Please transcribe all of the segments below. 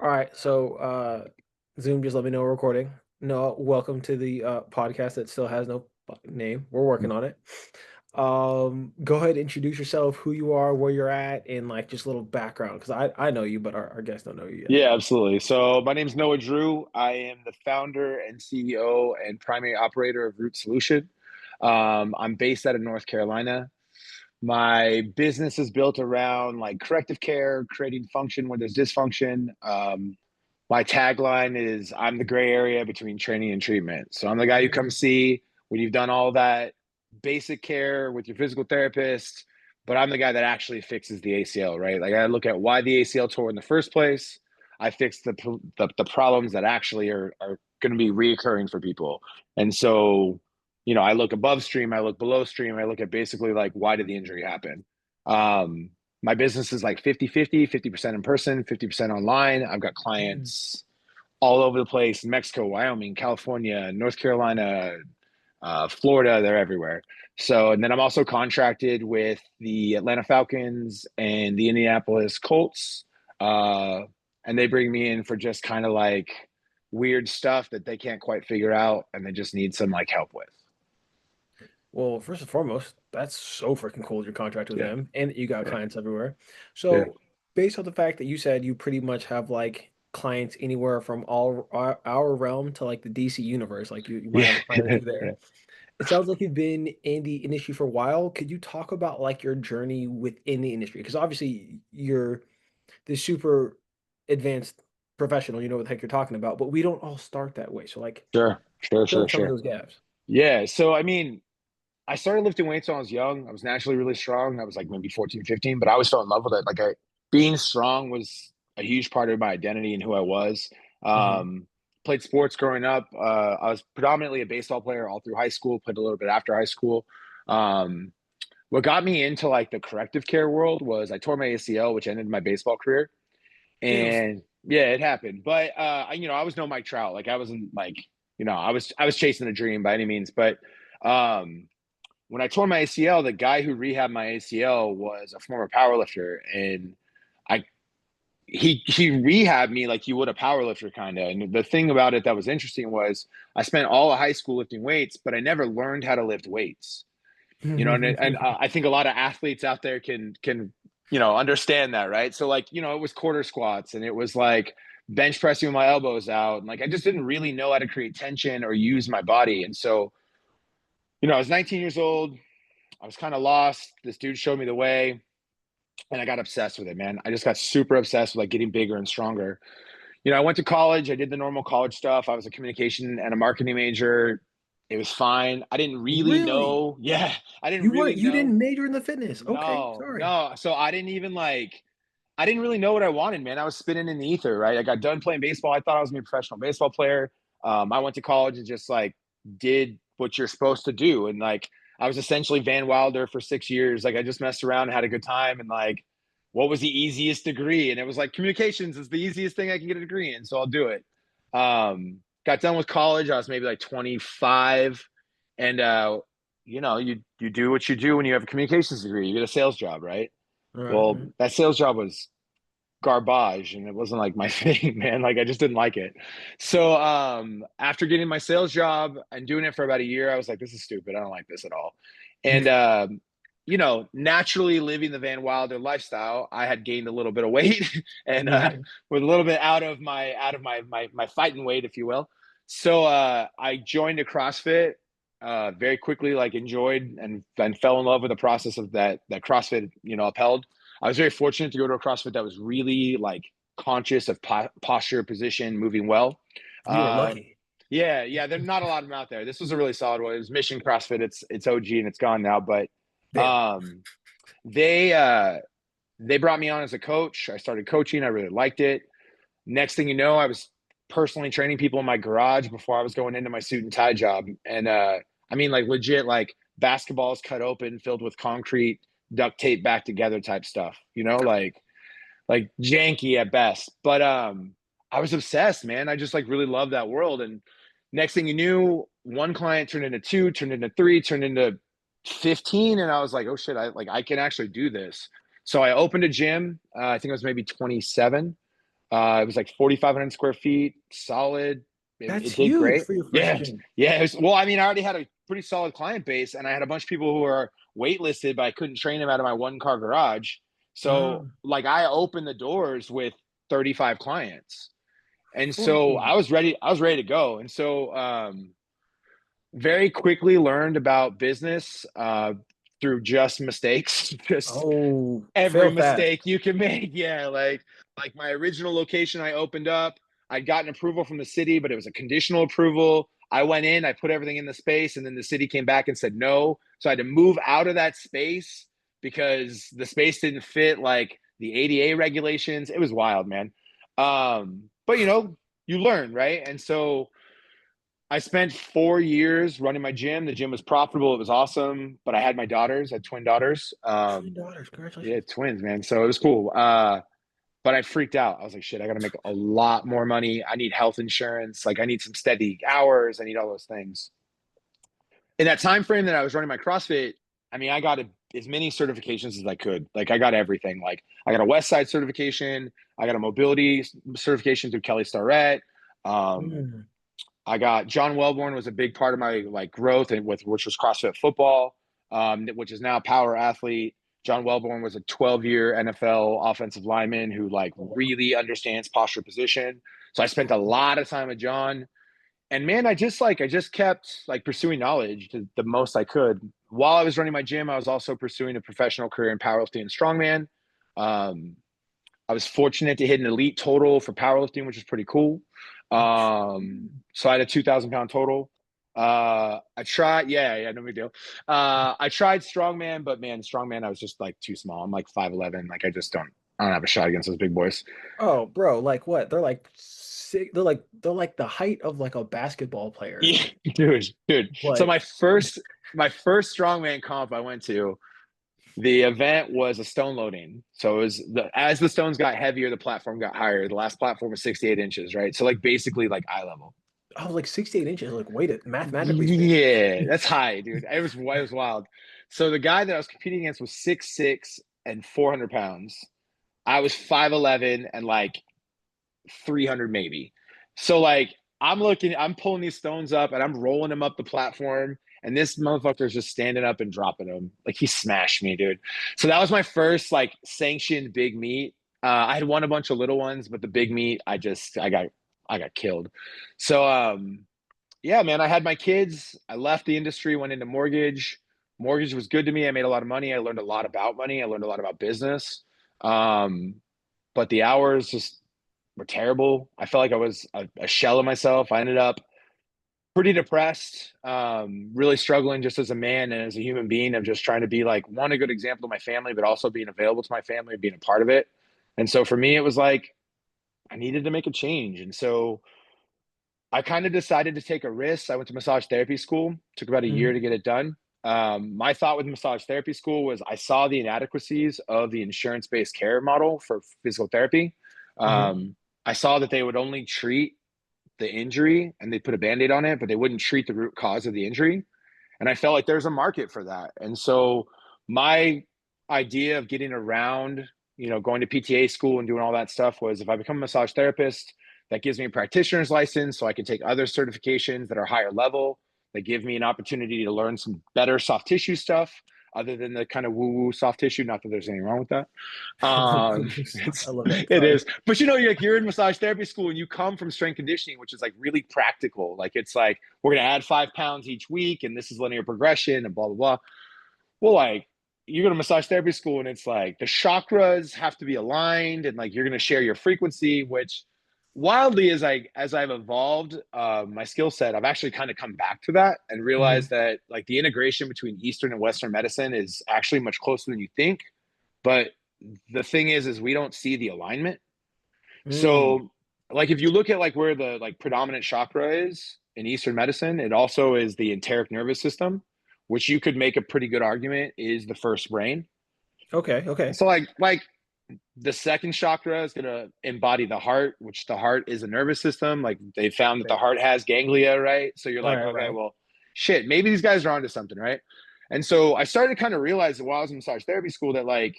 All right, so Zoom just let me know we're recording. No, welcome to the podcast that still has no name. We're working on it. Go ahead, introduce yourself, who you are, where you're at, and like just a little background because I know you, but our guests don't know you yet. Yeah, absolutely. So my name's Noah Drew. I am the founder and CEO and primary operator of Root Solution. I'm based out of North Carolina. My business is built around like corrective care, creating function where there's dysfunction. My tagline is I'm the gray area between training and treatment. So I'm the guy you come see when you've done all that basic care with your physical therapist, but I'm the guy that actually fixes the ACL, right? Like I look at why the ACL tore in the first place. I fix the problems that actually are going to be reoccurring for people. And so, I look above stream, I look below stream, I look at basically like why did the injury happen? Um, my business is like 50% in person, 50% online. I've got Mhm. clients all over the place: Mexico, Wyoming, California, North Carolina, Florida. They're everywhere. So, and then I'm also contracted with the Atlanta Falcons and the Indianapolis Colts. Uh, and they bring me in for just kind of like weird stuff that they can't quite figure out and they just need some like help with. Well, first and foremost, that's so freaking cool, your contract with Yeah. them, and that you got Yeah. clients everywhere. Yeah. So, based on the fact that you said you pretty much have like clients anywhere from all our realm to like the DC universe, like you might have Yeah. a client or two there. Yeah. It sounds like you've been in the industry for a while. Could you talk about like your journey within the industry? Because obviously you're this super advanced professional, you know what the heck you're talking about, but we don't all start that way. So like Sure. Sure. fill Sure. in some of Sure. those gaps. Yeah. So, I mean, I started lifting weights when I was young. I was naturally really strong. I was like maybe 14, 15, but I always fell in love with it. Being strong was a huge part of my identity and who I was. Hmm. Um, Played sports growing up. I was predominantly a baseball player all through high school, played a little bit after high school. Um, what got me into like the corrective care world was I tore my ACL, which ended my baseball career. Damn. And yeah, it happened. But I was no Mike Trout. Like I wasn't like, I was chasing a dream by any means. But um when I tore my ACL, the guy who rehabbed my ACL was a former powerlifter, and I he rehabbed me like you would a powerlifter kind of. And the thing about it that was interesting was I spent all of high school lifting weights, but I never learned how to lift weights. And I think a lot of athletes out there can understand that, right? So like it was quarter squats and it was like bench pressing with my elbows out, and like I just didn't really know how to create tension or use my body, and so I was 19 years old. I was kind of lost. This dude showed me the way, and I got obsessed with it, man. I just got super obsessed with like getting bigger and stronger. I went to college. I did the normal college stuff. I was a communication and a marketing major. It was fine. I didn't really Really? know. Yeah, I didn't really You know. didn't major in the fitness. Okay, No, sorry. no. So I didn't really know what I wanted, man. I was spinning in the ether, right? I got done playing baseball. I thought I was gonna be a professional baseball player. I went to college and just like did what you're supposed to do. And like I was essentially Van Wilder for 6 years. Like I just messed around and had a good time. And like, what was the easiest degree? And it was like communications is the easiest thing I can get a degree in. So I'll do it. Got done with college. I was maybe like 25. And you do what you do when you have a communications degree. You get a sales job, right? Right, Well, right. that sales job was garbage and it wasn't like my thing, man. Like I just didn't like it. So after getting my sales job and doing it for about a year, I was like, this is stupid. I don't like this at all. And naturally living the Van Wilder lifestyle, I had gained a little bit of weight and Right. was a little bit out of my fighting weight, if you will. So I joined a CrossFit. Very quickly, like enjoyed and fell in love with the process of that CrossFit, upheld. I was very fortunate to go to a CrossFit that was really like conscious of posture, position, moving well. You were Uh, lucky. yeah, yeah. There's not a lot of them out there. This was a really solid one. It was Mission CrossFit. It's OG and it's gone now, but Damn. um, they brought me on as a coach. I started coaching. I really liked it. Next thing you know, I was personally training people in my garage before I was going into my suit and tie job. And I mean, like legit, like basketballs cut open, filled with concrete, duct tape back together type stuff. Like janky at best. But I was obsessed, man. I just like really loved that world. And next thing you knew, one client turned into two, turned into three, turned into 15, and I was like, oh shit, I can actually do this. So I opened a gym. I think I was maybe 27. It was like 4,500 square feet, solid. That's It did huge great. for your first Yeah. gym. Yeah. Well, I mean, I already had a pretty solid client base and I had a bunch of people who were waitlisted, but I couldn't train them out of my one car garage. So, like, I opened the doors with 35 clients. And so Oh, I was ready to go. And so, very quickly learned about business through just mistakes, just oh, every fail fast. mistake you can make. Yeah, like my original location I opened up, I'd gotten approval from the city, but it was a conditional approval. I went in, I put everything in the space, and then the city came back and said no. So I had to move out of that space because the space didn't fit like the ADA regulations. It was wild, man. But you learn, right? And so I spent 4 years running my gym. The gym was profitable. It was awesome. But I had my daughters. I had twin daughters. Twin daughters, Yeah, congratulations. twins, man. So it was cool. But I freaked out. I was like, shit, I got to make a lot more money. I need health insurance. Like, I need some steady hours. I need all those things. In that time frame that I was running my CrossFit, I mean, I got as many certifications as I could. Like, I got everything. Like, I got a West Side certification. I got a mobility certification through Kelly Starrett. Um, Mm. I got John Wellborn was a big part of my like growth and with which was CrossFit football, which is now Power Athlete. John Wellborn was a 12-year NFL offensive lineman who like Oh, wow. really understands posture position. So I spent a lot of time with John. And man, I just kept like pursuing knowledge to the most I could. While I was running my gym, I was also pursuing a professional career in powerlifting and strongman. Um, I was fortunate to hit an elite total for powerlifting, which is pretty cool. So I had a 2,000 pound total. I tried, yeah, no big deal. I tried strongman, but man, strongman, I was just like too small. I'm like 5'11. Like I don't have a shot against those big boys. Oh, bro, like what? They're like sick. They're like the height of like a basketball player. Yeah, dude. So But my first strongman comp I went to, the event was a stone loading. So it was as the stones got heavier, the platform got higher. The last platform was 68 inches, right? So like basically like eye level. I was like 68 inches. Like, wait, it mathematically speaking. Yeah, that's high, dude. It was wild. So the guy that I was competing against was 6'6" and 400 pounds. I was 5'11" and like 300 maybe. So like I'm pulling these stones up and I'm rolling them up the platform. And this motherfucker is just standing up and dropping them. Like he smashed me, dude. So that was my first like sanctioned big meet. I had won a bunch of little ones, but the big meet, I got killed. So yeah, man, I had my kids. I left the industry, went into mortgage. Mortgage was good to me. I made a lot of money. I learned a lot about money. I learned a lot about business. Um, but the hours just were terrible. I felt like I was a shell of myself. I ended up pretty depressed, really struggling just as a man and as a human being of just trying to be like one, a good example to my family, but also being available to my family, being a part of it. And so for me, it was like I needed to make a change. And so I kind of decided to take a risk. I went to massage therapy school, took about a year Mhm, to get it done. My thought with massage therapy school was I saw the inadequacies of the insurance based care model for physical therapy. mhm. Um, I saw that they would only treat the injury and they put a band aid on it, but they wouldn't treat the root cause of the injury. And I felt like there's a market for that. And so my idea of getting around, going to PTA school and doing all that stuff was if I become a massage therapist, that gives me a practitioner's license so I can take other certifications that are higher level. That give me an opportunity to learn some better soft tissue stuff other than the kind of woo-woo soft tissue. Not that there's anything wrong with that. I love that. It Sorry. is, but you're in massage therapy school and you come from strength conditioning, which is like really practical. Like it's like we're gonna add 5 pounds each week, and this is linear progression, and blah blah blah. Well, like you go to massage therapy school, and it's like the chakras have to be aligned, and like you're gonna share your frequency, which wildly as I've evolved my skill set, I've actually kind of come back to that and realized Mhm. that like the integration between Eastern and Western medicine is actually much closer than you think. But the thing is we don't see the alignment. Mm. So like if you look at like where the like predominant chakra is in Eastern medicine, it also is the enteric nervous system, which you could make a pretty good argument is the first brain. Okay, okay. So like the second chakra is going to embody the heart, which the heart is a nervous system. Like they found that the Okay. heart has ganglia, right? So you're like, Right, okay, right. well, shit, maybe these guys are onto something, right? And so I started to kind of realize that while I was in massage therapy school that like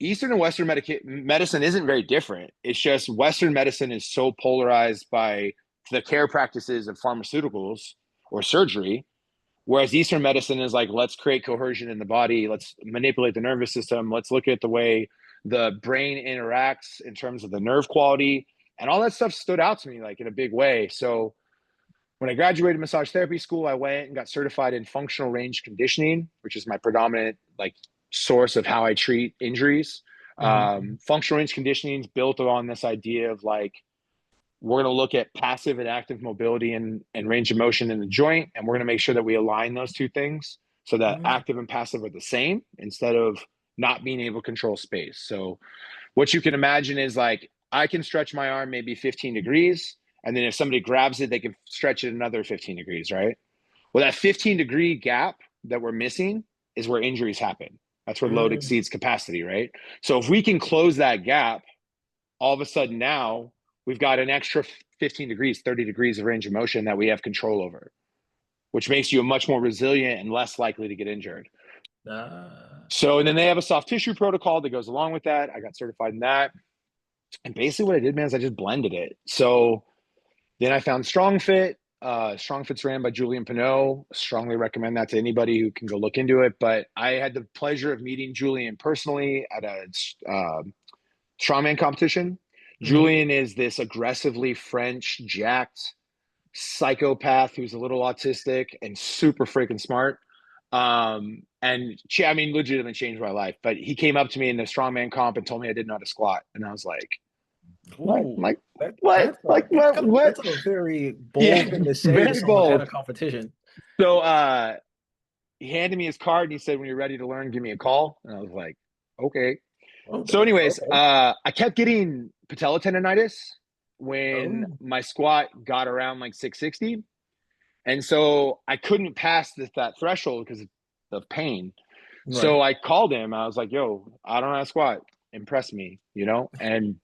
Eastern and Western medicine isn't very different. It's just Western medicine is so polarized by the care practices of pharmaceuticals or surgery, whereas Eastern medicine is like, let's create cohesion in the body, let's manipulate the nervous system, let's look at the way the brain interacts in terms of the nerve quality, and all that stuff stood out to me like in a big way. So when I graduated massage therapy school, I went and got certified in functional range conditioning, which is my predominant like source of how I treat injuries. Mm-hmm. Functional range conditioning is built on this idea of like, we're going to look at passive and active mobility and range of motion in the joint. And we're going to make sure that we align those two things so that Mm-hmm. active and passive are the same instead of not being able to control space. So what you can imagine is like, I can stretch my arm maybe 15 degrees. And then if somebody grabs it, they can stretch it another 15 degrees, right? Well, that 15-degree gap that we're missing is where injuries happen. That's where load Mm-hmm. exceeds capacity, right? So if we can close that gap, all of a sudden now we've got an extra 15 degrees, 30 degrees of range of motion that we have control over, which makes you much more resilient and less likely to get injured. Ah. So, and then they have a soft tissue protocol that goes along with that. I got certified in that. And basically what I did, man, is I just blended it. So then I found Strong Fit. Strong Fit's ran by Julian Pinot. Strongly recommend that to anybody who can go look into it. But I had the pleasure of meeting Julian personally at a strongman competition. Mm-hmm. Julian is this aggressively French, jacked psychopath who's a little autistic and super freaking smart. And I mean, legitimately changed my life. But he came up to me in the strongman comp and told me I didn't know how to squat, and I was like, "What? Ooh, Like, that, what? that's Like, what? What?" that's a very Yeah, bold thing to say to very someone at a bold. competition. So he handed me his card and he said, "When you're ready to learn, give me a call." And I was like, "Okay." So, Okay, anyways, okay. I kept getting patella tendonitis when Oh, my squat got around like 660. And so I couldn't pass that threshold because of pain. right. So I called him. I was like, yo, I don't know how to squat. Impress me, you know? And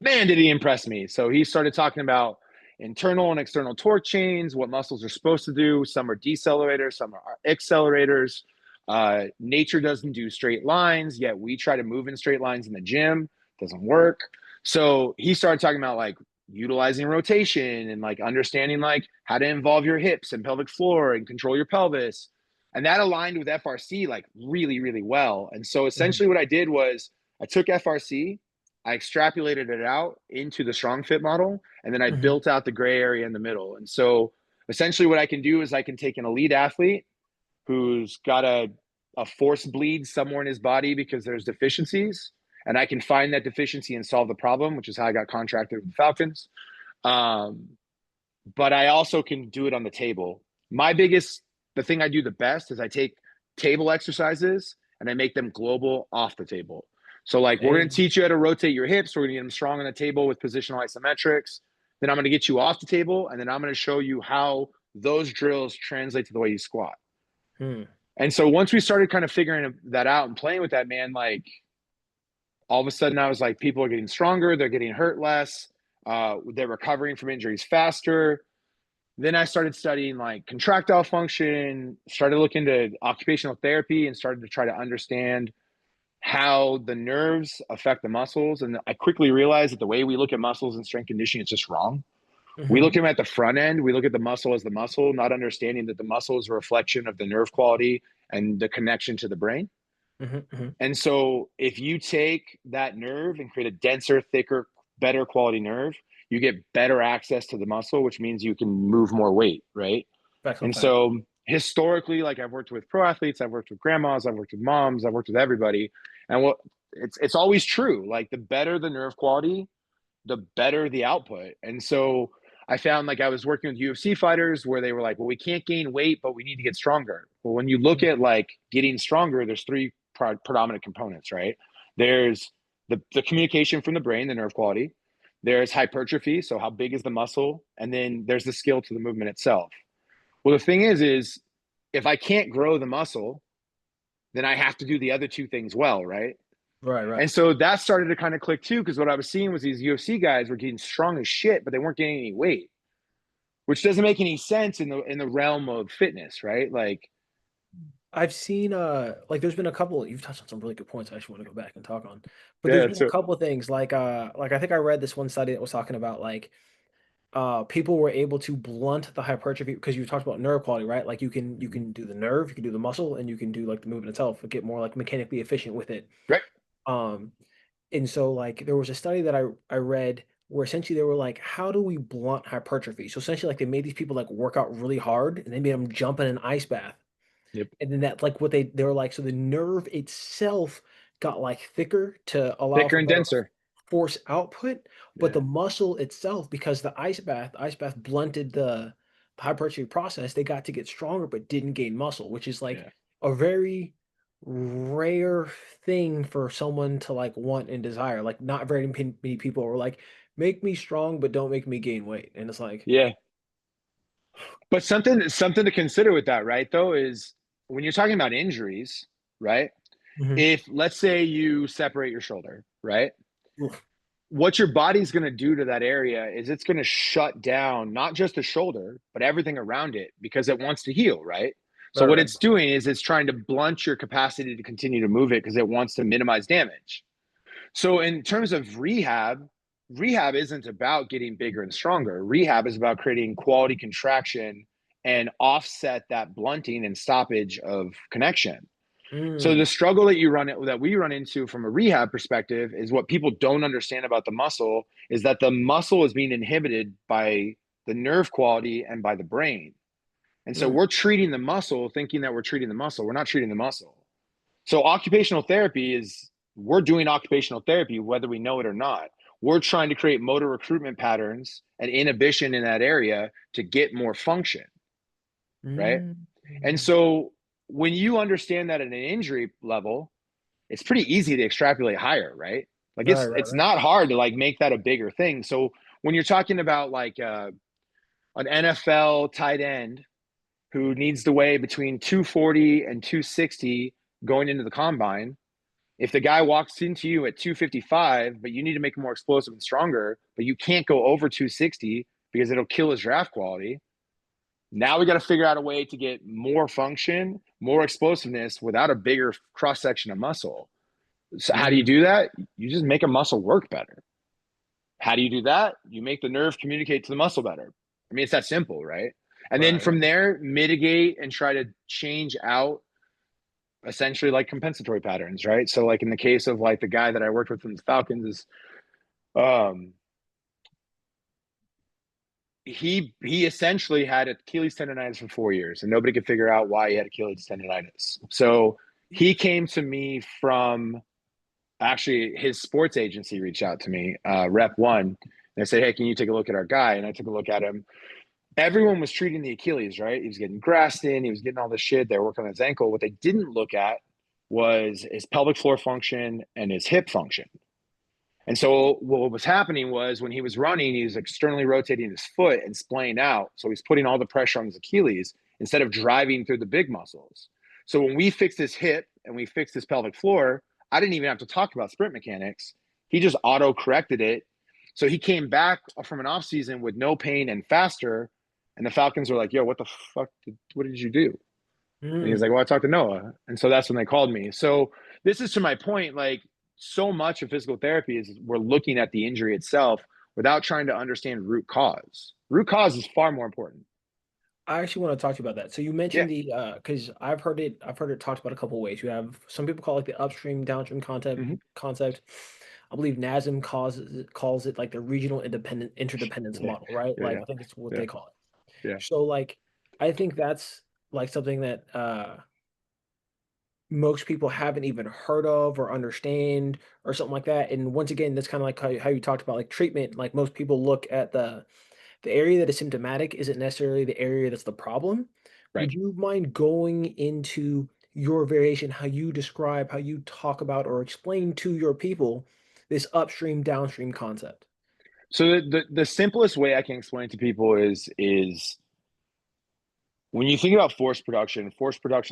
man, did he impress me. So he started talking about internal and external torque chains, what muscles are supposed to do. Some are decelerators, some are accelerators. Nature doesn't do straight lines, yet we try to move in straight lines in the gym. Doesn't work. So he started talking about like utilizing rotation and like understanding like how to involve your hips and pelvic floor and control your pelvis. And that aligned with FRC like really, really well. And so Mhm. essentially what I did was I took FRC, I extrapolated it out into the strong fit model, and then I Mhm. built out the gray area in the middle. And so essentially what I can do is I can take an elite athlete who's got a force bleed somewhere in his body because there's deficiencies, and I can find that deficiency and solve the problem, which is how I got contracted with the Falcons. Um, but I also can do it on the table. The thing I do the best is I take table exercises and I make them global off the table. So, like, we're going Hey. to teach you how to rotate your hips. We're going to get them strong on the table with positional isometrics. Then I'm going to get you off the table, and then I'm going to show you how those drills translate to the way you squat. Hmm. And so once we started kind of figuring that out and playing with that, man, like all of a sudden I was like, people are getting stronger, they're getting hurt less, they're recovering from injuries faster. Then I started studying like contractile function, started looking into occupational therapy, and started to try to understand how the nerves affect the muscles. And I quickly realized that the way we look at muscles and strength conditioning is just wrong. We look Mhm. at them at the front end. We look at the muscle as the muscle, not understanding that the muscle is a reflection of the nerve quality and the connection to the brain. Mhm. Mhm. And so if you take that nerve and create a denser, thicker, better quality nerve, you get better access to the muscle, which means you can move more weight, right? Facts on And facts. so historically, like I've worked with pro athletes, I've worked with grandmas, I've worked with moms, I've worked with everybody. And what it's always true. Like the better the nerve quality, the better the output. And so I found like I was working with UFC fighters where they were like, well, we can't gain weight, but we need to get stronger. Well, when you look Mhm. at like getting stronger, there's three predominant components, right? There's the communication from the brain, the nerve quality. There's hypertrophy, so how big is the muscle? And then there's the skill to the movement itself. Well, the thing is if I can't grow the muscle, then I have to do the other two things well, right? Right, right. And so that started to kind of click too, because what I was seeing was these UFC guys were getting strong as shit, but they weren't gaining any weight, which doesn't make any sense in the realm of fitness, right? Like I've seen like there's been a couple you've touched on some really good points I actually want to go back and talk on. But Yeah, there's been that's a it. couple of things like I think I read this one study that was talking about like people were able to blunt the hypertrophy because you talked about nerve quality, right? Like you Mhm. can do the nerve, you can do the muscle, and you can do like the movement itself, get more like mechanically efficient with it. Right. Um and so like there was a study that I read where essentially they were like, how do we blunt hypertrophy? So essentially like they made these people like work out really hard and they made them jump in an ice bath. Yep. And then that like what they were like, so the nerve itself got like thicker to allow Thicker for and better denser. force output, but Yeah. the muscle itself, because the ice bath blunted the hypertrophy process, they got to get stronger but didn't gain muscle, which is like Yeah. a very rare thing for someone to like want and desire. Like not very many people are like, make me strong, but don't make me gain weight. And it's like, Yeah. But something to consider with that, right? Though, is when you're talking about injuries, right? mhm, If let's say you separate your shoulder, right? oof, What your body's going to do to that area is it's going to shut down not just the shoulder, but everything around it because it wants to heal, right? So right, what right. it's doing is it's trying to blunt your capacity to continue to move it because it wants to minimize damage. So in terms of rehab, rehab isn't about getting bigger and stronger. Rehab is about creating quality contraction and offset that blunting and stoppage of connection. So Mm, the struggle that we run into from a rehab perspective is what people don't understand about the muscle is that the muscle is being inhibited by the nerve quality and by the brain. And so mm, we're treating the muscle thinking that we're treating the muscle. We're not treating the muscle. So occupational therapy is we're doing occupational therapy whether we know it or not. We're trying to create motor recruitment patterns and inhibition in that area to get more function, right? mm. And so when you understand that at an injury level, it's pretty easy to extrapolate higher, right? Like Right, right, it's right. not hard to like make that a bigger thing. So when you're talking about like an NFL tight end who needs to weigh between 240 and 260 going into the combine, if the guy walks into you at 255, but you need to make him more explosive and stronger, but you can't go over 260 because it'll kill his draft quality. Now we got to figure out a way to get more function, more explosiveness without a bigger cross section of muscle. So how do you Mm, do that? You just make a muscle work better. How do you do that? You make the nerve communicate to the muscle better. I mean, it's that simple, right? And then right, from right. there, mitigate and try to change out essentially like compensatory patterns, right? So like in the case of like the guy that I worked with in the Falcons is um he essentially had Achilles tendonitis for 4 years and nobody could figure out why he had Achilles tendonitis. So he came to me from actually his sports agency reached out to me, Rep One. They said, "Hey, can you take a look at our guy?" And I took a look at him. Everyone was treating the Achilles, right? He was getting grassed in, he was getting all this shit. They were working on his ankle. What they didn't look at was his pelvic floor function and his hip function. And so what was happening was when he was running, he was externally rotating his foot and splaying out. So he's putting all the pressure on his Achilles instead of driving through the big muscles. So when we fixed his hip and we fixed his pelvic floor, I didn't even have to talk about sprint mechanics. He just auto corrected it. So he came back from an off season with no pain and faster. And the Falcons were like, "Yo, what the fuck? What did you do?" And he was Mm. like, "Well, I talked to Noah." And so that's when they called me. So this is to my point, like so much of physical therapy is we're looking at the injury itself without trying to understand root cause. Root cause is far more important. I actually want to talk to you about that. So you Yeah. mentioned the because I've heard it talked about a couple ways. You have some people call it the upstream downstream Mm-hmm. concept. I believe NASM calls it like the regional independent interdependence Yeah. model, right? Yeah. Like Yeah. I think it's what Yeah. they call it. Yeah. So like I think that's like something that most people haven't even heard of or understand or something like that. And once again, that's kind of like how you talked about like treatment. Like most people look at the area that is symptomatic isn't necessarily the area that's the problem. Right. Would you mind going into your variation, how you describe, how you talk about or explain to your people this upstream downstream concept? So the simplest way I can explain it to people is when you think about force production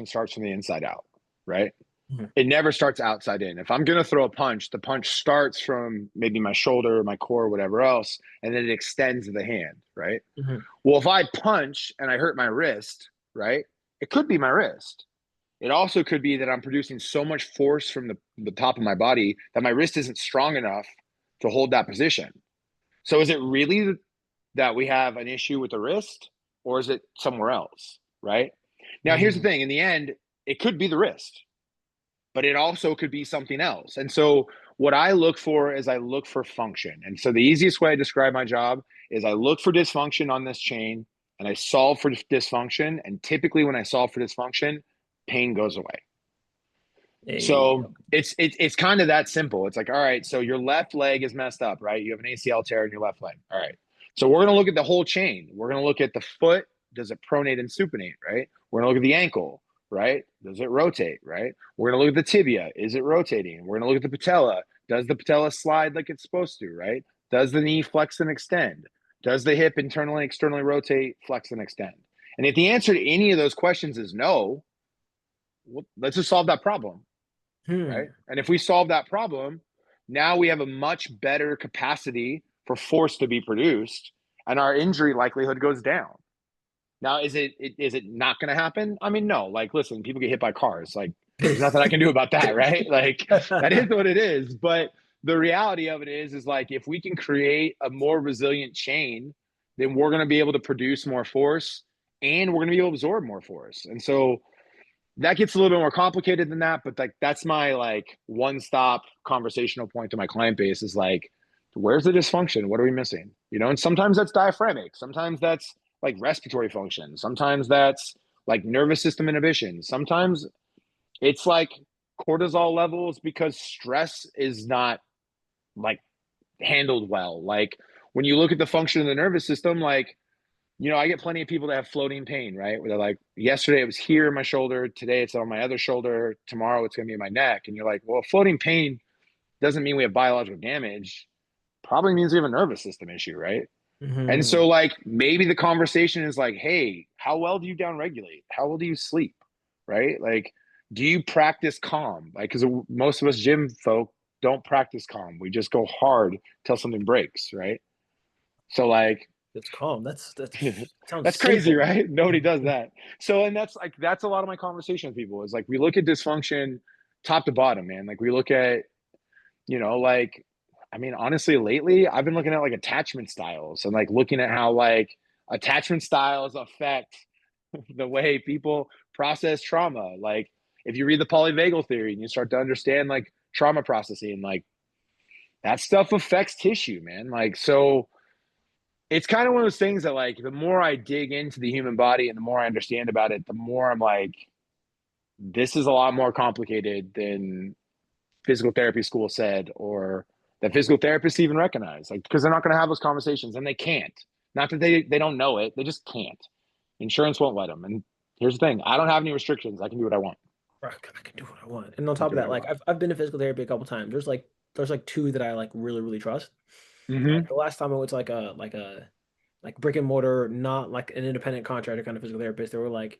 starts from the inside out, right? Mhm, It never starts outside in. If I'm going to throw a punch, the punch starts from maybe my shoulder, my core, whatever else, and then it extends to the hand, right? mhm, Well, if I punch and I hurt my wrist, right, it could be my wrist. It also could be that I'm producing so much force from the top of my body that my wrist isn't strong enough to hold that position. So is it really that we have an issue with the wrist, or is it somewhere else? Right. Now, here's the Mm. thing. In the end, it could be the wrist, but it also could be something else. And so what I look for is I look for function. And so the easiest way I describe my job is I look for dysfunction on this chain and I solve for dysfunction. And typically when I solve for dysfunction, pain goes away. Hey, So it's kind of that simple. It's like, all right, so your left leg is messed up, right? You have an ACL tear in your left leg. All right. So we're gonna look at the whole chain. We're gonna look at the foot. Does it pronate and supinate, right? We're gonna look at the ankle, right? Does it rotate, right? We're gonna look at the tibia. Is it rotating? We're gonna look at the patella. Does the patella slide like it's supposed to, right? Does the knee flex and extend? Does the hip internally, externally rotate, flex and extend? And if the answer to any of those questions is no, well, let's just solve that problem, right? hmm. And if we solve that problem, now we have a much better capacity for force to be produced, and our injury likelihood goes down. Now, is it not going to happen? I mean, no. Like, listen, people get hit by cars. Like, there's nothing I can do about that, right? Like, that is what it is. But the reality of it is like if we can create a more resilient chain, then we're going to be able to produce more force, and we're going to be able to absorb more force. And so that gets a little bit more complicated than that, but like that's my like one-stop conversational point to my client base is like, where's the dysfunction? What are we missing? You know, and sometimes that's diaphragmatic, sometimes that's like respiratory function, sometimes that's like nervous system inhibition, sometimes it's like cortisol levels because stress is not like handled well. Like when you look at the function of the nervous system, like I get plenty of people that have floating pain, right? Where they're like, yesterday it was here in my shoulder, today it's on my other shoulder, tomorrow it's going to be in my neck. And you're like, well, floating pain doesn't mean we have biological damage. Probably means we have a nervous system issue, right? And Hmm. so, like, maybe the conversation is like, hey, how well do you downregulate? How well do you sleep, right? Like, do you practice calm? Like, because most of us gym folk don't practice calm. We just go hard till something breaks, right? So, like, It's calm. That's sounds that's crazy, simple. right? Nobody does that. So, and that's a lot of my conversation with people is like we look at dysfunction top to bottom, man. Like we look at, like I mean, honestly, lately I've been looking at like attachment styles and like looking at how like attachment styles affect the way people process trauma. Like if you read the polyvagal theory and you start to understand like trauma processing, like that stuff affects tissue, man. Like so it's kind of one of those things that like the more I dig into the human body and the more I understand about it, the more I'm like, this is a lot more complicated than physical therapy school said or that physical therapists even recognize. Like because they're not going to have those conversations and they can't. Not that they don't know it, they just can't. Insurance won't let them. And here's the thing: I don't have any restrictions. I can do what I want. I can do what I want. And on I can top do of what that, I like want. I've been to physical therapy a couple times. There's like two that I like really trust. Mm-hmm. Like the last time I went to like brick and mortar, not like an independent contractor kind of physical therapist. They were like,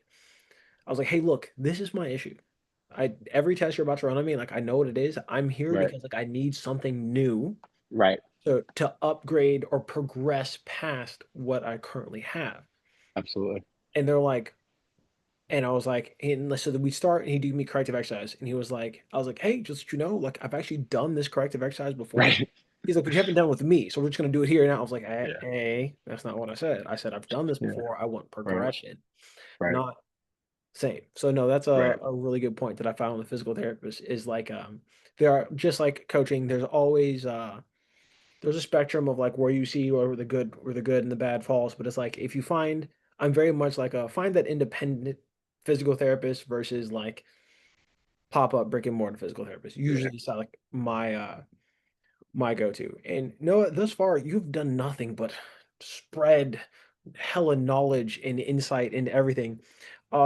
I was like, hey, look, this is my issue. I every test you're about to run on me, like I know what it is. I'm here Right. because like I need something new Right. to upgrade or progress past what I currently have. Absolutely. And they're like, and I was like, and so we start, and he do me corrective exercise, and he was like, I was like, hey, just so you know, like I've actually done this corrective exercise before. Right. He's like, but you haven't done it with me, so we're just gonna do it here and now. I was like, Yeah. that's not what I said. I said I've done this Yeah. before. I want Right. progression, Right. not same. So no, that's Right. a really good point that I found with physical therapists is like there are just like coaching, there's always there's a spectrum of like where you see where the good and the bad falls. But it's like if you find I'm very much like a find that independent physical therapist versus like pop up brick and mortar physical therapist. Yeah. Usually it's like my go-to. And no, thus far you've done nothing but spread hella knowledge and insight into everything.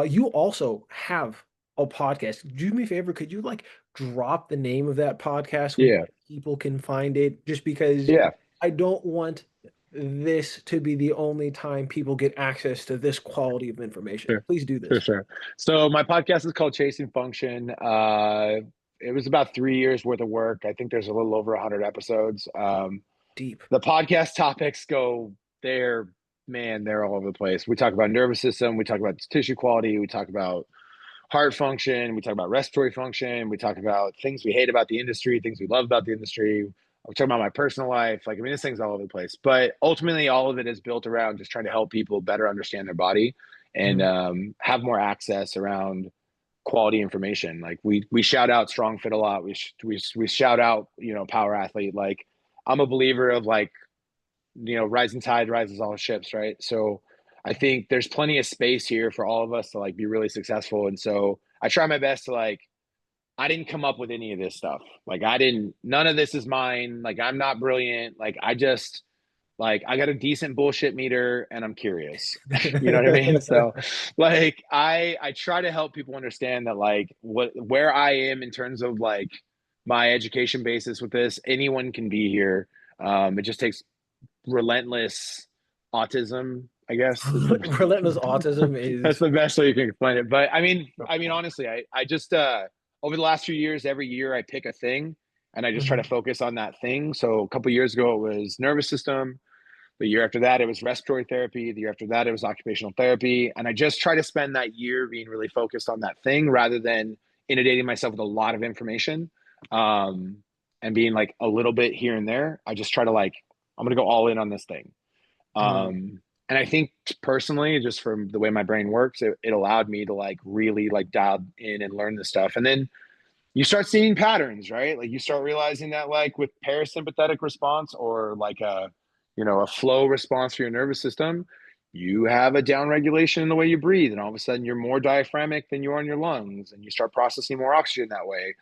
You also have a podcast. Do me a favor, could you like drop the name of that podcast where Yeah. people can find it? Just because Yeah. I don't want this to be the only time people get access to this quality of information. Sure. Please do Sure. this. Sure. So my podcast is called Chasing Function. It was about 3 years worth of work. I think there's a little over 100 episodes. Deep. The podcast topics go they're all over the place. We talk about nervous system, we talk about tissue quality, we talk about heart function, we talk about respiratory function, we talk about things we hate about the industry, things we love about the industry. We talk about my personal life. Like, I mean, this thing's all over the place. But ultimately, all of it is built around just trying to help people better understand their body and Mhm. have more access around quality information. Like we shout out Strong Fit a lot. We shout out, you know, Power Athlete. Like, I'm a believer of, like, you know, rising tide rises all ships, right? So I think there's plenty of space here for all of us to, like, be really successful. And so I try my best to, like, I didn't come up with any of this stuff. Like, I didn't, none of this is mine. Like, I'm not brilliant. Like, I just, like, I got a decent bullshit meter and I'm curious. You know what I mean? So, like, I try to help people understand that, like, where I am in terms of, like, my education basis with this, anyone can be here. It just takes relentless autism, I guess, is the Relentless autism that's is the best way you can explain it. But I mean, honestly, I just over the last few years, every year I pick a thing and I just try to Mhm. focus on that thing. So a couple of years ago it was nervous system. The year after that it was respiratory therapy. The year after that it was occupational therapy. And I just try to spend that year being really focused on that thing rather than inundating myself with a lot of information. Um, and being, like, a little bit here and there. I just try to, like, I'm gonna go all in on this thing. Mhm. And I think personally, just from the way my brain works, it allowed me to, like, really, like, dial in and learn this stuff. And then you start seeing patterns, right? Like, you start realizing that, like, with parasympathetic response or like a, you know, a flow response for your nervous system, you have a down regulation in the way you breathe. And all of a sudden you're more diaphragmatic than you are in your lungs and you start processing more oxygen that way.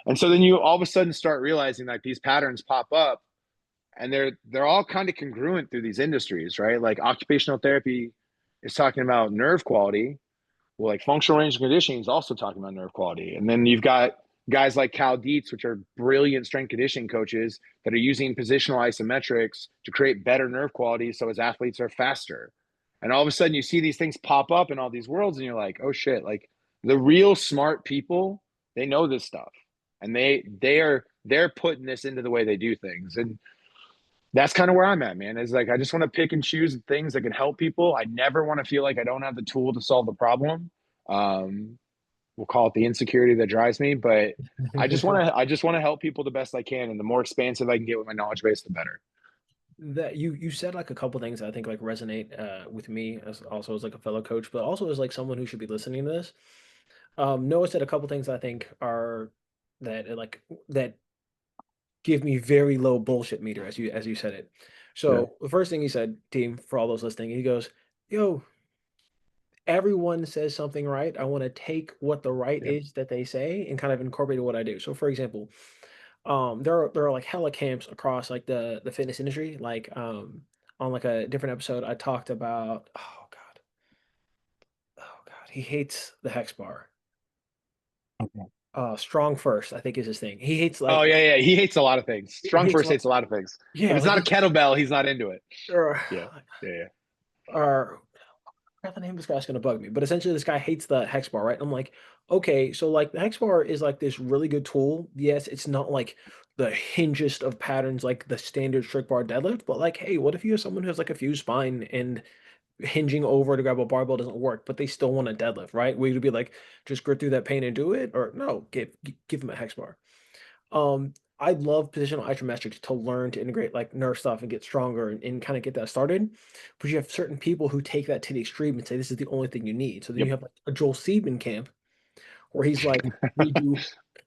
And so then you all of a sudden start realizing, like, these patterns pop up and they're all kind of congruent through these industries, right? Like, occupational therapy is talking about nerve quality. Well, like, functional range and conditioning is also talking about nerve quality. And then you've got guys like Cal Dietz, which are brilliant strength conditioning coaches that are using positional isometrics to create better nerve quality so his athletes are faster. And all of a sudden you see these things pop up in all these worlds and you're like, oh shit, like, the real smart people, they know this stuff. And they're putting this into the way they do things. And that's kind of where I'm at, man. Is like, I just want to pick and choose things that can help people. I never want to feel like I don't have the tool to solve the problem. Um, we'll call it the insecurity that drives me, but I just want to help people the best I can, and the more expansive I can get with my knowledge base, the better. That you said like a couple things that I think like resonate with me as also as like a fellow coach, but also as like someone who should be listening to this. Noah said a couple things I think are that like that give me very low bullshit meter as you said it. Yeah. So the first thing he said, team, for all those listening, he goes, "Yo, everyone says something right. I want to take what the right Yep. is that they say and kind of incorporate it in what I do." So for example, there are like hella camps across like the fitness industry. Like on like a different episode, I talked about oh god, he hates the hex bar. Okay. Strong first, I think is his thing. He hates Oh like yeah, yeah. He hates a lot of things. he Strong hates first like hates a lot of things. If yeah, it's like not a he kettlebell, he's not into it. or Yeah. Yeah. Yeah. or forgot the name of this guy's gonna bug me, but essentially this guy hates the hex bar, right? I'm like, okay, so like the hex bar is like this really good tool. Yes, it's not like the hingest of patterns like the standard strict bar deadlift, but like, hey, what if you have someone who has like a fused spine and hinging over to grab a barbell doesn't work, but they still want a deadlift, right? Would you be like, just grit through that pain and do it, or no, give them a hex bar. I love positional isometrics to learn to integrate like nerve stuff and get stronger and kind of get that started. But you have certain people who take that to the extreme and say this is the only thing you need. So then Yep. you have like a Joel Seedman camp where he's like, we do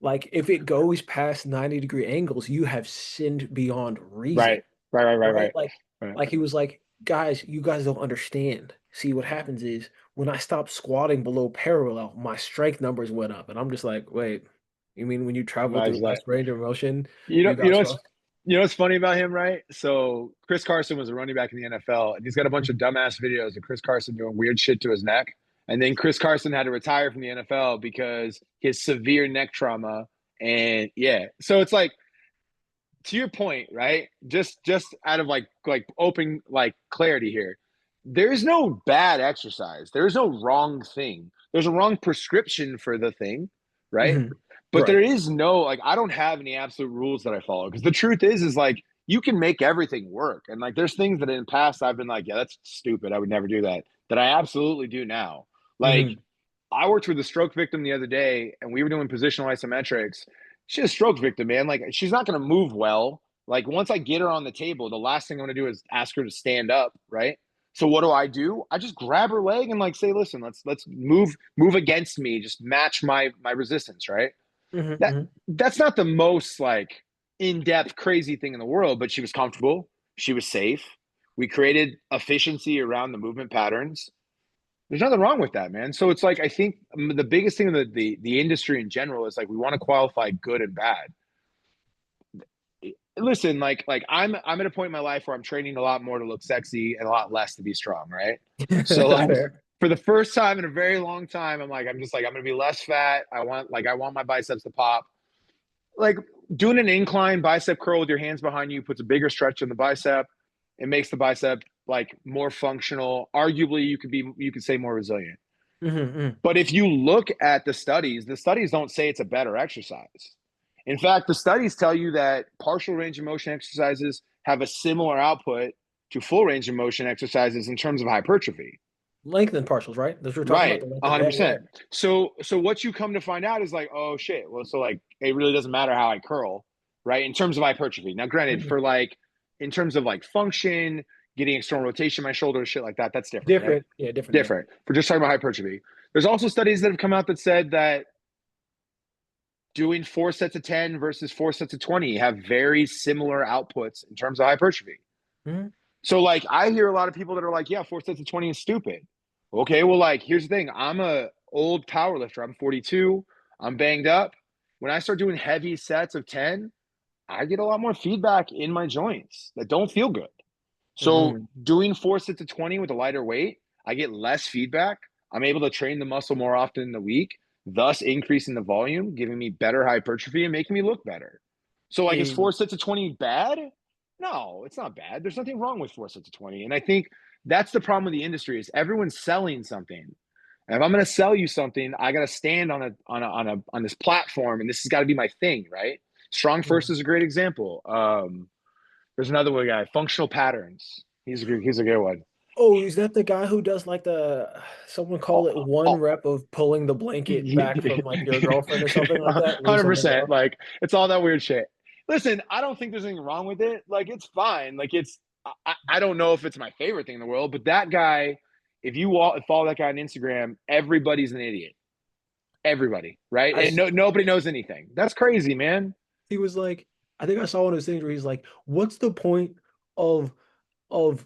like if it goes past 90-degree angles, you have sinned beyond reason, Right. Right. Right. Right. right? Right. Right. Like he was like, guys, you guys don't understand. See, what happens is when I stopped squatting below parallel, my strength numbers went up. And I'm just like, wait, you mean when you travel through Imagine less that. range of motion, You know, you got strong? you know what's funny about him, right? So Chris Carson was a running back in the NFL, and he's got a bunch of dumbass videos of Chris Carson doing weird shit to his neck. And then Chris Carson had to retire from the NFL because his severe neck trauma. And yeah, so it's like, to your point, right? Just out of like open like clarity here. There's no bad exercise. There's no wrong thing. There's a wrong prescription for the thing, right? Mhm. But there Right. is no, like, I don't have any absolute rules that I follow, because the truth is like, you can make everything work. And like, there's things that in the past I've been like, yeah, that's stupid, I would never do that, that I absolutely do now. Like, Mhm. I worked with a stroke victim the other day, and we were doing positional isometrics. She's a stroke victim, man. Like, she's not going to move well. Like, once I get her on the table, the last thing I'm going to do is ask her to stand up, right? So what do? I just grab her leg and like say, listen, let's move against me, just match my resistance, right? Hmm. That Hmm. that's not the most like in-depth crazy thing in the world, but she was comfortable, she was safe. We created efficiency around the movement patterns. There's nothing wrong with that, man. So it's like I think the biggest thing in the industry in general is like we want to qualify good and bad. Listen, like I'm at a point in my life where I'm training a lot more to look sexy and a lot less to be strong, right? So like Fair. for the first time in a very long time, I'm just like I'm gonna be less fat. I want my biceps to pop. Like doing an incline bicep curl with your hands behind you puts a bigger stretch in the bicep. It makes the bicep like more functional. Arguably, you could say more resilient. Hmm. But if you look at the studies don't say it's a better exercise. In fact, the studies tell you that partial range of motion exercises have a similar output to full range of motion exercises in terms of hypertrophy. Length and partials, right? That's what we're talking about. Right, The length. Yeah, yeah. 100%. So what you come to find out is like, oh shit. Well, so like it really doesn't matter how I curl, right? In terms of hypertrophy. Now, granted, Mhm. for like in terms of like function, getting external rotation in my shoulders, shit like that, that's different, right? Different. Yeah, different. Yeah. Different. For just talking about hypertrophy. There's also studies that have come out that said that doing 4 sets of 10 versus 4 sets of 20 have very similar outputs in terms of hypertrophy. Hmm. So like I hear a lot of people that are like, yeah, 4 sets of 20 is stupid. Okay, well, like here's the thing. I'm a old power lifter. I'm 42. I'm banged up. When I start doing heavy sets of 10, I get a lot more feedback in my joints that don't feel good. So Hmm. doing 4 sets of 20 with a lighter weight, I get less feedback. I'm able to train the muscle more often in the week, thus increasing the volume, giving me better hypertrophy and making me look better. So like is Is 4 sets of 20 bad? No, it's not bad. There's nothing wrong with 4 sets of 20. And I think that's the problem with the industry is everyone's selling something. And if I'm going to sell you something, I got to stand on this platform and this has got to be my thing, right? Strong First Mhm. is a great example. There's another one guy, functional patterns. He's a good one. Oh, is that the guy who does like the someone Oh, call it one oh, rep of pulling the blanket back from like your girlfriend or something like that? Leave someone 100%. down. Like it's all that weird shit. Listen, I don't think there's anything wrong with it. Like it's fine. Like I don't know if it's my favorite thing in the world, but that guy, if you follow that guy on Instagram, everybody's an idiot. Everybody, right? I And s- nobody knows anything. That's crazy, man. he was like, I think I saw one of those things where he's like, "What's the point of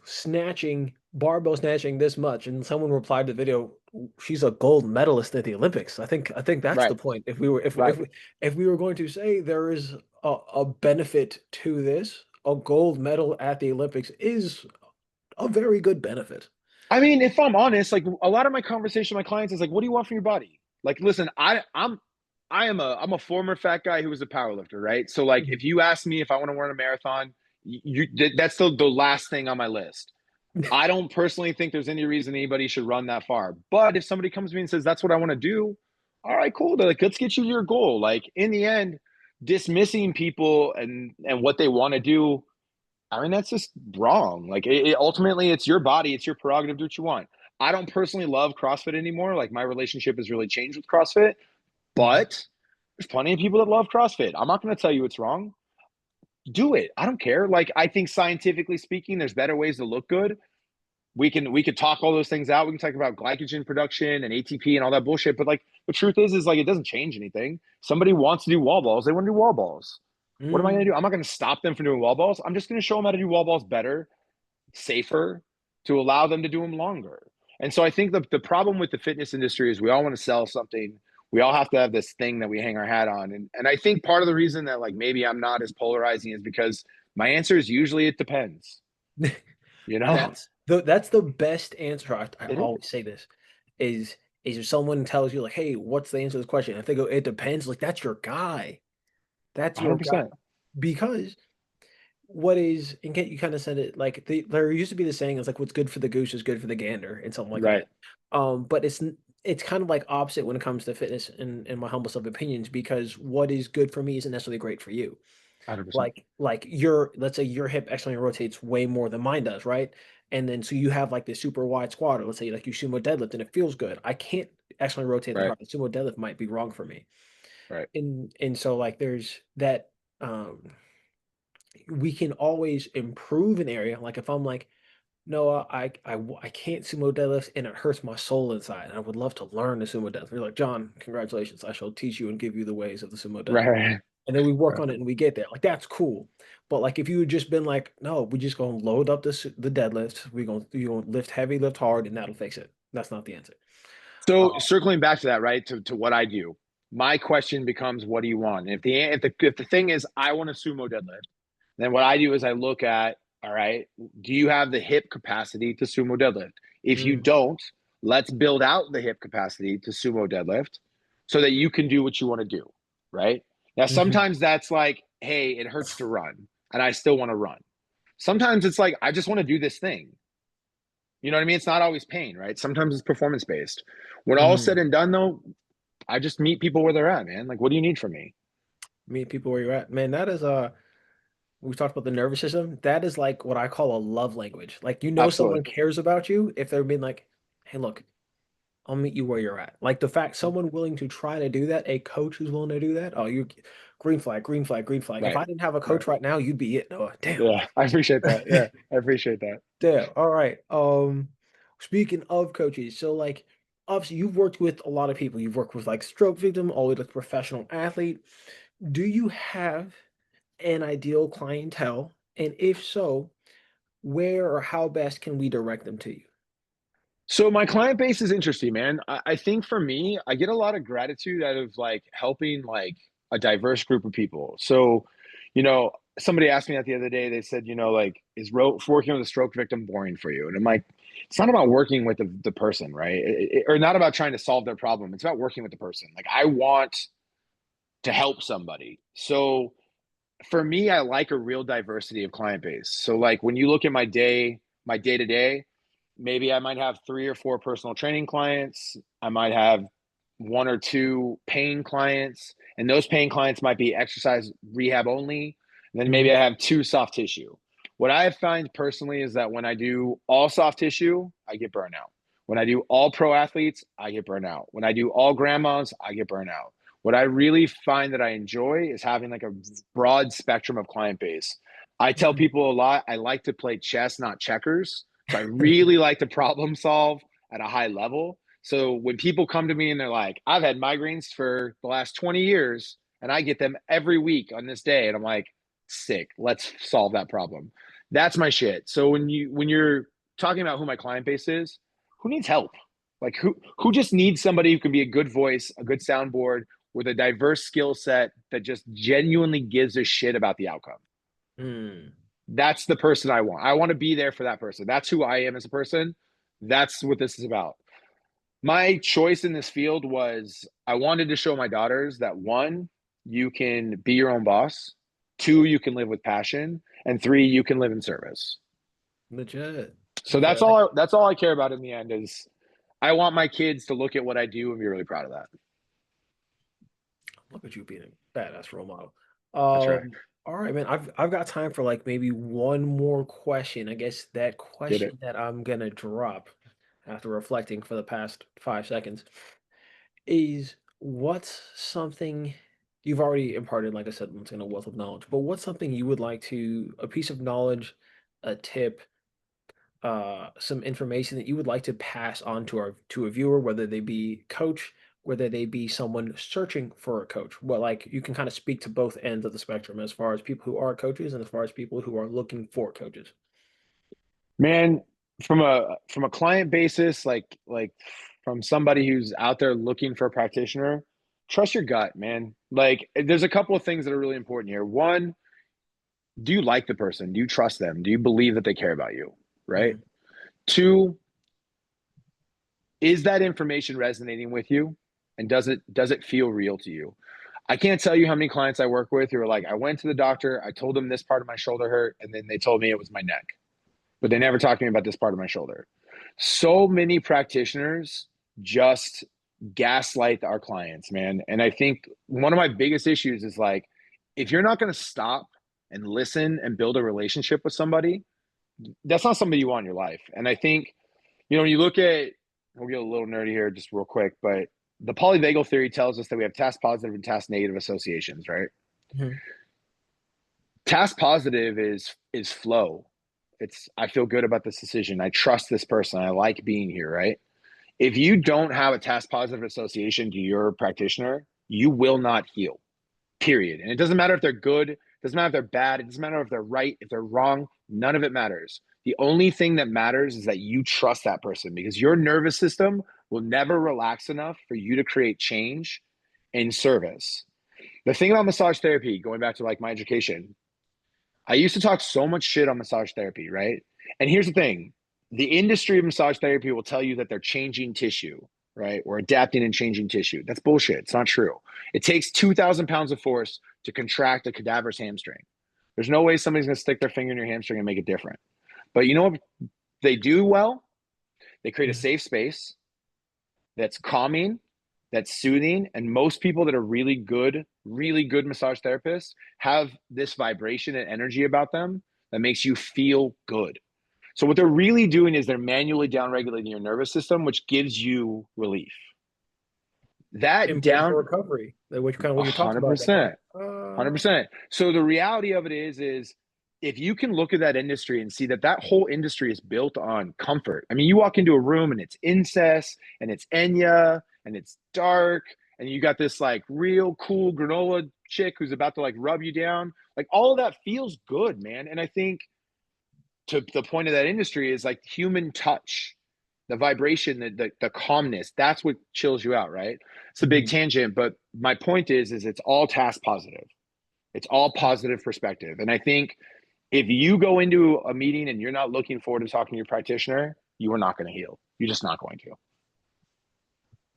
snatching barbell snatching this much?" And someone replied to the video, "She's a gold medalist at the Olympics." I think that's the Right, point. If we were right. if we were going to say there is a benefit to this, a gold medal at the Olympics is a very good benefit. I mean, if I'm honest, like a lot of my conversation with my clients is like, what do you want from your body? Like, listen, I'm a former fat guy who was a power lifter, right? So like if you ask me if I want to run a marathon, that's the last thing on my list. I don't personally think there's any reason anybody should run that far. But if somebody comes to me and says that's what I want to do, all right, cool. They're like, let's get you to your goal. Like in the end, dismissing people and what they want to do, I mean, that's just wrong. Like ultimately, it's your body, it's your prerogative. Do what you want. I don't personally love CrossFit anymore. Like my relationship has really changed with CrossFit, Mhm. but there's plenty of people that love CrossFit. I'm not going to tell you it's wrong. Do it. I don't care. Like I think scientifically speaking, there's better ways to look good. We could talk all those things out. We can talk about glycogen production and ATP and all that bullshit. But like the truth is like it doesn't change anything. Somebody wants to do wall balls, they want to do wall balls. What am I going to Mm. do? I'm not going to stop them from doing wall balls. I'm just going to show them how to do wall balls better, safer, to allow them to do them longer. And so I think the problem with the fitness industry is we all want to sell something. We all have to have this thing that we hang our hat on. And I think part of the reason that like maybe I'm not as polarizing is because my answer is usually it depends. You know? That's the best answer. I It always is. say this is if someone tells you like, "Hey, what's the answer to this question?" If they go, "It depends," like that's your guy. That's your guy 100%. because what is and you kind of said it like there used to be the saying is like what's good for the goose is good for the gander and something like Right. that. But it's kind of like opposite when it comes to fitness in my humble sub opinions because what is good for me isn't necessarily great for you. 100%. Like your let's say your hip externally rotates way more than mine does, right? And then so you have like this super wide squat, or let's say like you sumo deadlift and it feels good. I can't externally rotate that Right. hard. The sumo deadlift might be wrong for me. Right. And so like there's that we can always improve an area. Like if I'm like, no, I can't sumo deadlift and it hurts my soul inside. I would love to learn the sumo deadlift. You're like, John, congratulations. I shall teach you and give you the ways of the sumo Right. deadlift. Right. And then we work Right. on it and we get there. Like that's cool. But like if you had just been like, no, we just gonna load up the deadlift. You gonna lift heavy, lift hard, and that'll fix it. That's not the answer. So Uh, circling back to that, right? To what I do, my question becomes, what do you want? And if the thing is, I want a sumo deadlift, then what I do is I look at, all right, do you have the hip capacity to sumo deadlift? If you mm, don't, let's build out the hip capacity to sumo deadlift so that you can do what you want to do, right? Now, mhm. sometimes that's like, hey, it hurts to run, and I still want to run. Sometimes it's like, I just want to do this thing. You know what I mean? It's not always pain, right? Sometimes it's performance based. When all said Mhm. and done, though, I just meet people where they're at, man. Like, what do you need from me? Meet people where you're at. Man, that is we talked about the nervous system. That is like what I call a love language. Like you know Absolutely. someone cares about you if they're being like, hey, look, I'll meet you where you're at. Like the fact someone willing to try to do that, a coach who's willing to do that. Oh, you green flag, green flag, green flag. If Right. I didn't have a Right. coach right now, you'd be it. Oh, damn. Yeah. I appreciate that. Yeah. I appreciate that. Damn. All right. Speaking of coaches, so like obviously you've worked with a lot of people. You've worked with like stroke victim, all the way to professional athlete. Do you have an ideal clientele? And if so, where or how best can we direct them to you? So my client base is interesting, man. I think for me, I get a lot of gratitude out of like helping like a diverse group of people. So, somebody asked me that the other day. They said, like, is working with a stroke victim boring for you? And I'm like, it's not about working with the person, right? Or not about trying to solve their problem. It's about working with the person. Like, I want to help somebody. So for me, I like a real diversity of client base. So like when you look at my day to day, maybe I might have 3 or 4 personal training clients. I might have 1 or 2 pain clients, and those pain clients might be exercise rehab only. And then maybe Mhm. I have 2 soft tissue. What I find personally is that when I do all soft tissue, I get burnout. When I do all pro athletes, I get burnout. When I do all grandmas, I get burnout. What I really find that I enjoy is having like a broad spectrum of client base. I tell Mhm. people a lot, I like to play chess, not checkers. So I really like to problem solve at a high level. So when people come to me and they're like, I've had migraines for the last 20 years and I get them every week on this day. And I'm like, sick. Let's solve that problem. That's my shit. So when you're talking about who my client base is, who needs help? Like who just needs somebody who can be a good voice, a good soundboard with a diverse skill set that just genuinely gives a shit about the outcome. Mm. That's the person I want. I want to be there for that person. That's who I am as a person. That's what this is about. My choice in this field was I wanted to show my daughters that one, you can be your own boss, two, you can live with passion, and three, you can live in service. Legit. So Okay, like that's all I care about in the end is I want my kids to look at what I do and be really proud of that. look at you being a badass role model. That's right. All right, man. I've got time for like maybe one more question. I guess that Get it. question that I'm gonna drop after reflecting for the past 5 seconds is what's something you've already imparted, like I said, once again, a wealth of knowledge, but what's something you would like to, a piece of knowledge, a tip, some information that you would like to pass on to a viewer, whether they be coach, whether they be someone searching for a coach. Well, like you can kind of speak to both ends of the spectrum as far as people who are coaches and as far as people who are looking for coaches. Man, from a client basis, like from somebody who's out there looking for a practitioner, trust your gut, man. Like there's a couple of things that are really important here. One, do you like the person? Do you trust them? Do you believe that they care about you? Right? Mhm. Two, is that information resonating with you? And does it feel real to you? I can't tell you how many clients I work with who are like, I went to the doctor, I told them this part of my shoulder hurt, and then they told me it was my neck, but they never talked to me about this part of my shoulder. So many practitioners just gaslight our clients, man. And I think one of my biggest issues is like, if you're not going to stop and listen and build a relationship with somebody, that's not somebody you want in your life. And I think, when you look at we'll get a little nerdy here just real quick, but the polyvagal theory tells us that we have task positive and task negative associations, right? Mhm. Task positive is flow. It's I feel good about this decision. I trust this person. I like being here, right? If you don't have a task positive association to your practitioner, you will not heal. Period. And it doesn't matter if they're good, it doesn't matter if they're bad, it doesn't matter if they're right, if they're wrong, none of it matters. The only thing that matters is that you trust that person because your nervous system will never relax enough for you to create change in service. The thing about massage therapy, going back to like my education, I used to talk so much shit on massage therapy, right? And here's the thing, the industry of massage therapy will tell you that they're changing tissue, right? Or adapting and changing tissue. That's bullshit. It's not true. It takes 2,000 pounds of force to contract a cadaver's hamstring. There's no way somebody's going to stick their finger in your hamstring and make it different. But you know what they do well? They create a Mhm. safe space that's calming, that's soothing. And most people that are really good massage therapists have this vibration and energy about them that makes you feel good. So what they're really doing is they're manually downregulating your nervous system, which gives you relief. That Important for down recovery, which kind of a what you talked hundred about. That's like, percent, 100%. So the reality of it is if you can look at that industry and see that that whole industry is built on comfort. I mean, you walk into a room and it's incest and it's Enya and it's dark and you got this like real cool granola chick who's about to like rub you down. Like all of that feels good, man. And I think to the point of that industry is like human touch, the vibration, the calmness. That's what chills you out, right? It's a big Mhm. tangent, but my point is it's all task positive. It's all positive perspective. And I think if you go into a meeting and you're not looking forward to talking to your practitioner, you are not going to heal. You're just not going to.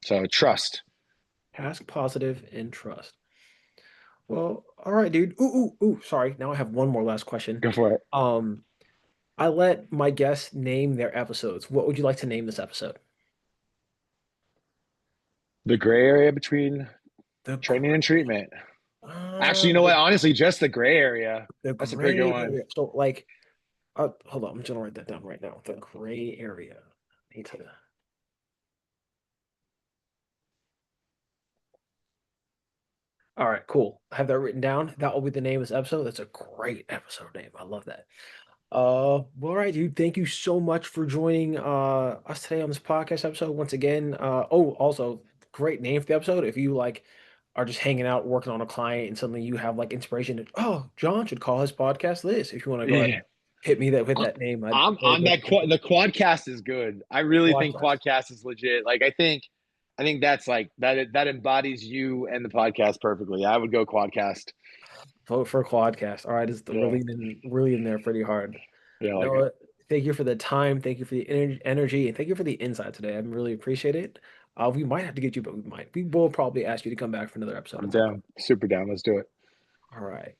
So trust. Task positive and trust. Well, all right, dude. Ooh, ooh, ooh. Sorry. Now I have one more last question. Go for it. Um, I let my guests name their episodes. What would you like to name this episode? The gray area between The training and gray, treatment. Actually, you know what? Honestly, just the gray area. the That's a pretty good gray one. area. So, like, hold on. I'm just gonna write that down right now. The gray area. I need to. All right, cool. I have that written down. That will be the name of this episode. That's a great episode name. I love that. Well, all right, dude. Thank you so much for joining us today on this podcast episode once again. Oh, also great name for the episode. If you like are just hanging out working on a client and suddenly you have like inspiration to, oh, John should call his podcast this. If you want to go ahead Yeah. and hit me that with that name, I'd I'm very on much that the quadcast is good. I really think podcast quadcast is legit. Like I think that's like that embodies you and the podcast perfectly. I would go quadcast. vote for quadcast. All right, it's Yeah. really in there pretty hard. Yeah, I like it. Noah, thank you for the time. Thank you for the energy, and thank you for the insight today. I really appreciate it. We might have to get you, but we might. We will probably ask you to come back for another episode I'm at some point. down. Super down. Let's do it. All right.